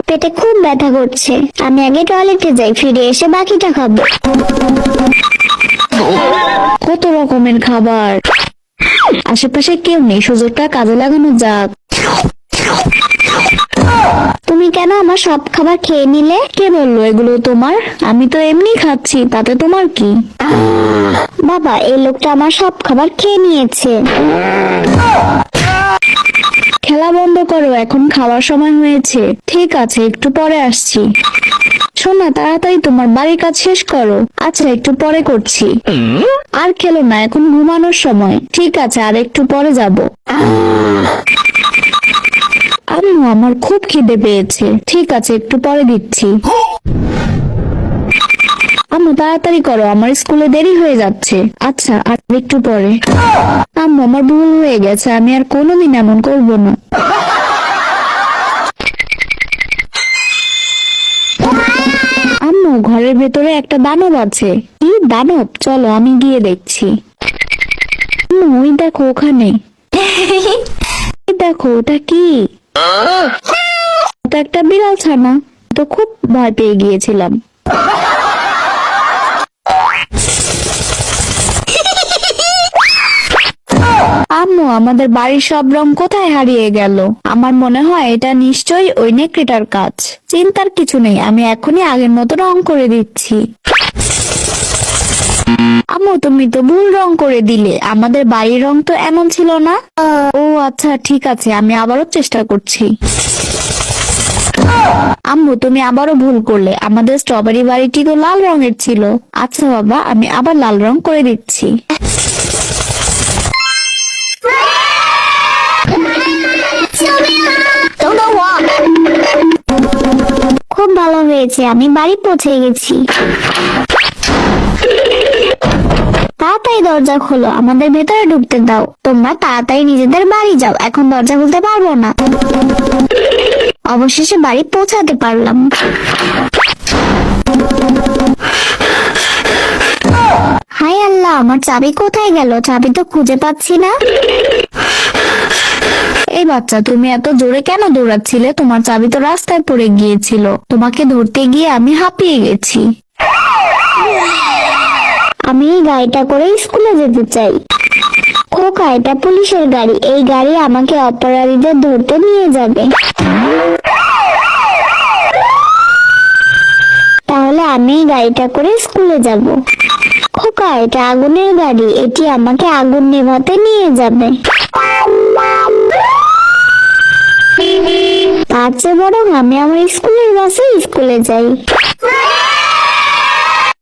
পেটে খুব ব্যথা করছে, আমি আগে টয়লেটে যাই, ফিরে এসে বাকিটা খাবো। কত রকমের খাবার, আশেপাশে কেউ নেই, সুযোগটা কাজে লাগানো যাক। তুমি কেন আমার সব খাবার খেয়ে নিলে? কে বললো এগুলো তোমার? আমি তো এমনি খাচ্ছি, তাতে তোমার কি? বাবা, এই লোকটা আমার সব খাবার খেয়ে নিয়েছে। খেলা বন্ধ করো, এখন খাওয়ার সময় হয়েছে। ঠিক আছে, একটু পরে আসছি। শোনা, তাড়াতাড়ি তোমার বাড়ির কাজ শেষ করো। আচ্ছা, একটু পরে করছি। আর খেলো না, এখন ঘুমানোর সময়। ঠিক আছে, আর একটু পরে যাব। আম্মু, আমার খুব খিদে পেয়েছে। ঠিক আছে, একটু পরে দিচ্ছি। আম্মু, তাড়াতাড়ি করো, আমার স্কুলে দেরি হয়ে যাচ্ছে। আচ্ছা, আর একটু পরে। আম্মু, আমার ভুল হয়ে গেছে, আমি আর কোনোদিন এমন করব না। আম্মু, ঘরের ভেতরে একটা দানব আছে। কি দানব? চলো আমি গিয়ে দেখছি। আম্মু, ওই দেখো ওখানে। দেখো, ওটা কি? ওটা একটা বিড়াল ছানা। তো খুব ভয় পেয়ে গিয়েছিলাম। আম্মু, আমাদের বাড়ির সব রং কোথায় হারিয়ে গেল? আমার মনে হয় এটা নিশ্চয়ই ওই নেকড়েটার কাজ। চিন্তার কিছু নেই, আমি এখনই আগের মতো রং করে দিচ্ছি। আম্মু, তুমি তো ভুল রং করে দিলে। আমাদের বাড়ির রং তো এমন ছিল না। ও আচ্ছা, ঠিক আছে, আমি আবারও চেষ্টা করছি। আম্মু, তুমি আবারও ভুল করলে। আমাদের স্ট্রবেরি বাড়িটি তো লাল রঙের ছিল। আচ্ছা বাবা, আমি আবার লাল রং করে দিচ্ছি। খুব ভালো হয়েছে, আমি বাড়ি পৌঁছে গেছি। তাড়াতাড়ি দরজা খোলো, আমাদের ভেতরে ঢুকতে দাও। তোমরা তাড়াতাড়ি নিজেদের বাড়ি যাও, এখন দরজা খুলতে পারবো না। অবশেষে বাড়ি পৌঁছাতে পারলাম। হায় আল্লাহ, আমার চাবি কোথায় গেল? চাবি তো খুঁজে পাচ্ছি না। এই বাচ্চা, তুমি এত জোরে কেন দৌড়াচ্ছিলে? তোমার চাবি তো রাস্তায় পড়ে গিয়েছিল। তোমাকে ধরতে গিয়ে আমি হাঁপিয়ে গেছি। আমি এই গাড়িটা করে স্কুলে যেতে চাই। খোকা, এটা পুলিশের গাড়ি। এই গাড়ি আমাকে অপরাধীদের ধরতে নিয়ে যাবে। তাহলে আমি এই গাড়িটা করে স্কুলে যাব। খোকা, এটা আগুনের গাড়ি। এটি আমাকে আগুন নেভাতে নিয়ে যাবে। তার চেয়ে বরং আমি আমার স্কুলের বাসে স্কুলে যাই।